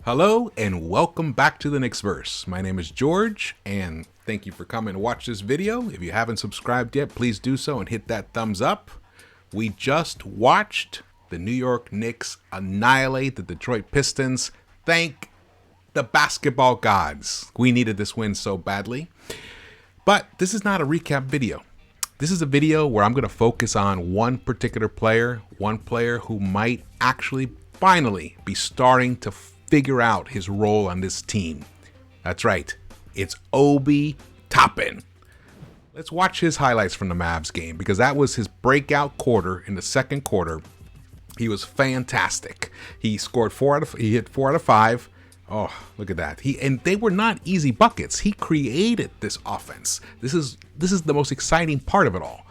Hello and welcome back to the Knicks-Verse. My name is George and thank you for coming to watch this video. If you haven't subscribed yet, please do so and hit that thumbs up. We just watched the New York Knicks annihilate the Detroit Pistons. Thank the basketball gods. We needed this win so badly. But this is not a recap video. This is a video where I'm going to focus on one particular player, one player who might actually finally be starting to figure out his role on this team. That's right, it's Obi Toppin. Let's watch his highlights from the Mavs game because that was his breakout quarter in the second quarter. He was fantastic. He scored he hit 4 out of 5. Oh, look at that. And they were not easy buckets. He created this offense. This is the most exciting part of it all.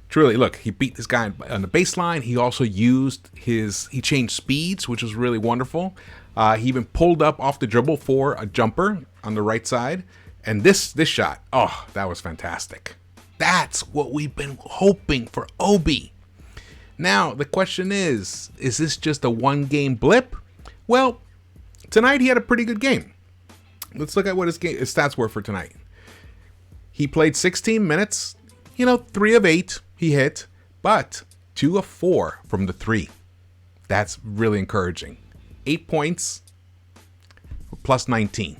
Truly, look, he beat this guy on the baseline. He also used he changed speeds, which was really wonderful. He even pulled up off the dribble for a jumper on the right side. And this shot, oh, that was fantastic. That's what we've been hoping for Obi. Now, the question is this just a one-game blip? Well, tonight he had a pretty good game. Let's look at what his stats were for tonight. He played 16 minutes, 3 of 8 he hit, but 2 of 4 from the 3. That's really encouraging. 8 points, plus 19.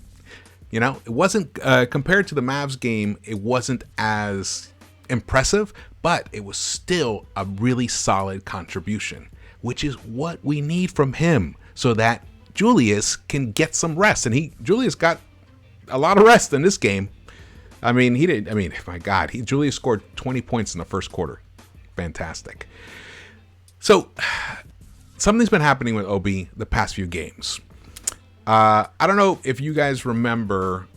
It wasn't, compared to the Mavs game, it wasn't as impressive, but it was still a really solid contribution, which is what we need from him so that Julius can get some rest. And Julius got a lot of rest in this game. My God, Julius scored 20 points in the first quarter. Fantastic. So something's been happening with Obi the past few games. I don't know if you guys remember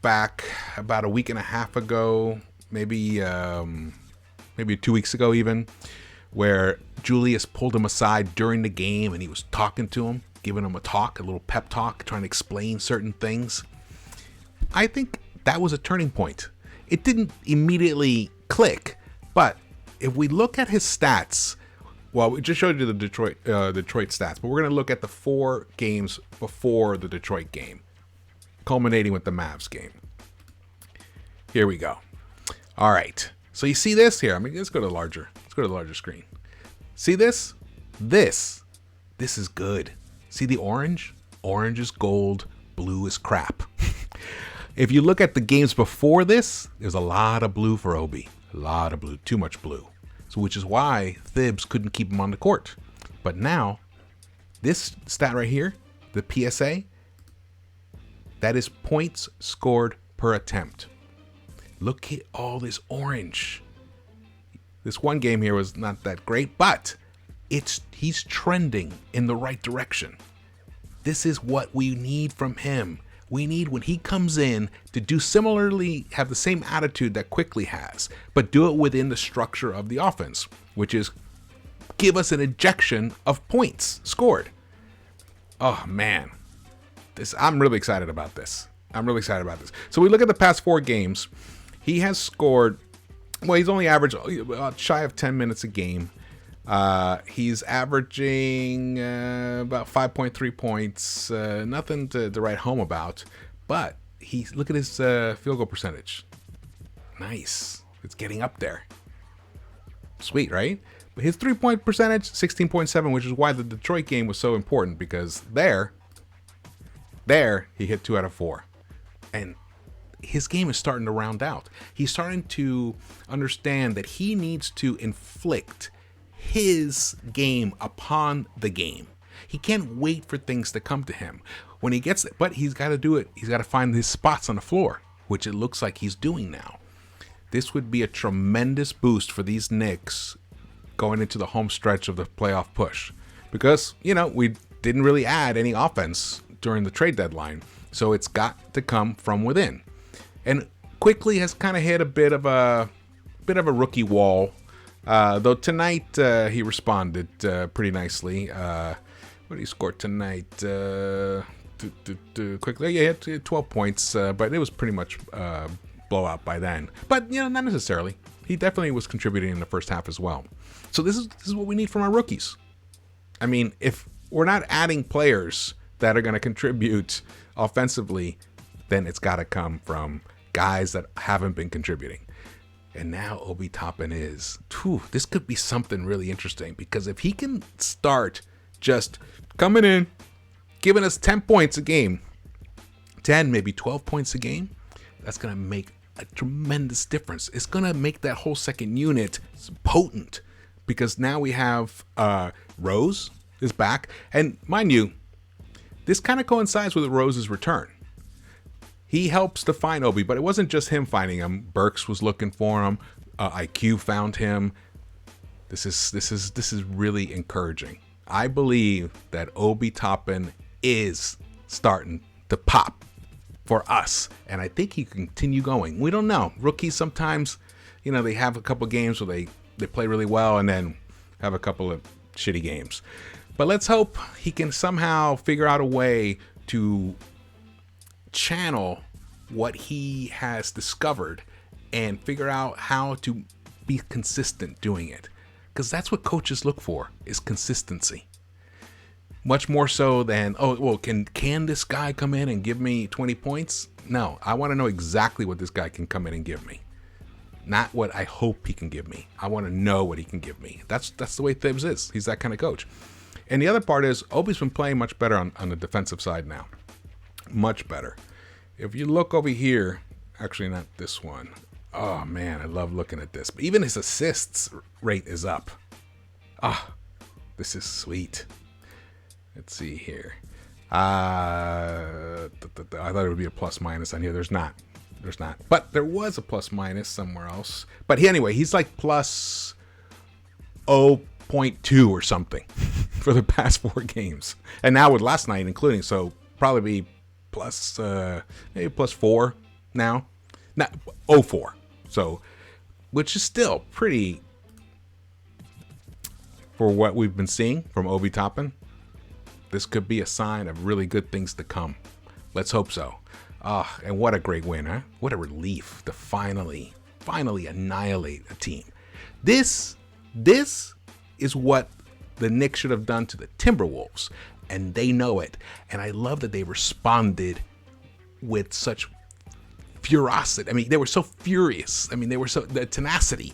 back about a week and a half ago, maybe 2 weeks ago even, where Julius pulled him aside during the game and he was talking to him, giving him a little pep talk, trying to explain certain things. I think that was a turning point. It didn't immediately click, but if we look at his stats, well, we just showed you the Detroit stats, but we're going to look at the 4 games before the Detroit game, culminating with the Mavs game. Here we go. All right. So you see this here? Let's go to the larger screen. See this? This is good. See the orange? Orange is gold, blue is crap. If you look at the games before this, there's a lot of blue for Obi. A lot of blue, too much blue. So which is why Thibs couldn't keep him on the court. But now, this stat right here, the PSA, that is points scored per attempt. Look at all this orange. This one game here was not that great, but he's trending in the right direction. This is what we need from him. We need, when he comes in, to do similarly, have the same attitude that Quickly has, but do it within the structure of the offense, which is give us an injection of points scored. Oh man, I'm really excited about this. So we look at the past 4 games. He has scored, well, he's only averaged about shy of 10 minutes a game. He's averaging about 5.3 points, nothing to write home about, but look at his field goal percentage. Nice. It's getting up there. Sweet, right? But his 3-point percentage, 16.7, which is why the Detroit game was so important, because there he hit 2 out of 4. And his game is starting to round out. He's starting to understand that he needs to inflict his game upon the game. He can't wait for things to come to him. When he gets it, but he's got to do it. He's got to find his spots on the floor, which it looks like he's doing now. This would be a tremendous boost for these Knicks going into the home stretch of the playoff push, because we didn't really add any offense during the trade deadline, so it's got to come from within. And Quickly has kind of hit a bit of a rookie wall. Though tonight he responded pretty nicely. What did he score tonight? Quickly, yeah, he had 12 points, but it was pretty much blowout by then. But not necessarily. He definitely was contributing in the first half as well. So this is what we need from our rookies. If we're not adding players that are going to contribute offensively, then it's got to come from guys that haven't been contributing. And now Obi Toppin is. This could be something really interesting, because if he can start just coming in, giving us 10 points a game, 10, maybe 12 points a game, that's going to make a tremendous difference. It's going to make that whole second unit potent, because now we have Rose is back. And mind you, this kind of coincides with Rose's return. He helps to find Obi, but it wasn't just him finding him. Burks was looking for him. IQ found him. This is really encouraging. I believe that Obi Toppin is starting to pop for us, and I think he can continue going. We don't know. Rookies sometimes, they have a couple games where they play really well and then have a couple of shitty games. But let's hope he can somehow figure out a way to channel what he has discovered and figure out how to be consistent doing it, because that's what coaches look for, is consistency. Much more so than, can this guy come in and give me 20 points? No, I want to know exactly what this guy can come in and give me, not what I hope he can give me. I want to know what he can give me. That's the way Thibs is. He's that kind of coach. And the other part is, Obi's been playing much better on the defensive side now. Much better. If you look over here, actually not this one. Oh man, I love looking at this. But even his assists rate is up. This is sweet. Let's see here. I thought it would be a plus minus on here. There's not. But there was a plus minus somewhere else. But anyway, he's like plus 0.2 or something for the past 4 games. And now with last night including, so probably be plus maybe plus 4 now. Not 0.4. So, which is still pretty for what we've been seeing from Obi Toppin. This could be a sign of really good things to come. Let's hope so. And what a great win, huh? What a relief to finally annihilate a team. This is what the Knicks should have done to the Timberwolves, and they know it. And I love that they responded with such ferocity. I mean, they were so furious. I mean, they were the tenacity.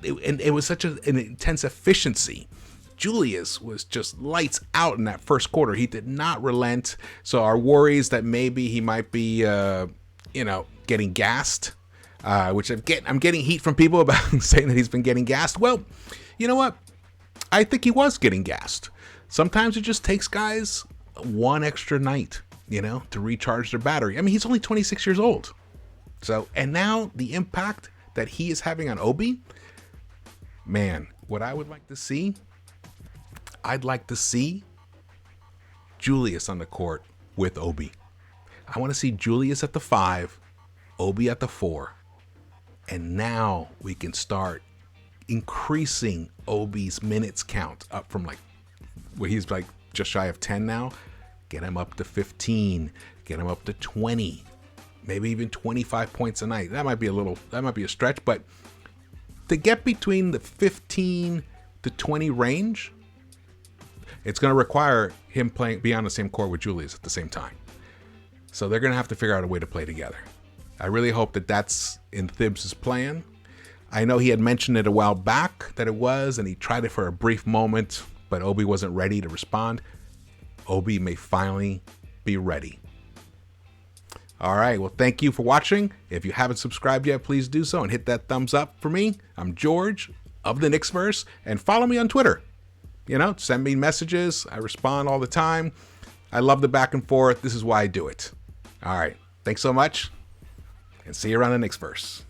It was such an intense efficiency. Julius was just lights out in that first quarter. He did not relent. So our worries that maybe he might be, getting gassed, which I'm getting heat from people about saying that he's been getting gassed. Well, you know what? I think he was getting gassed. Sometimes it just takes guys one extra night, to recharge their battery. I mean, he's only 26 years old. So, and now the impact that he is having on Obi, man, what I would like to see, I'd like to see Julius on the court with Obi. I want to see Julius at the 5, Obi at the 4. And now we can start increasing Obi's minutes count up from where he's just shy of 10 now. Get him up to 15, get him up to 20, maybe even 25 points a night. That might be a stretch, but to get between the 15 to 20 range, it's going to require him be on the same court with Julius at the same time. So they're going to have to figure out a way to play together. I really hope that that's in Thibs' plan. I know he had mentioned it a while back that it was, and he tried it for a brief moment, but Obi wasn't ready to respond. Obi may finally be ready. All right, well, thank you for watching. If you haven't subscribed yet, please do so and hit that thumbs up for me. I'm George of the Knicks-Verse, and follow me on Twitter. Send me messages. I respond all the time. I love the back and forth. This is why I do it. All right, thanks so much, and see you around the Knicks-Verse.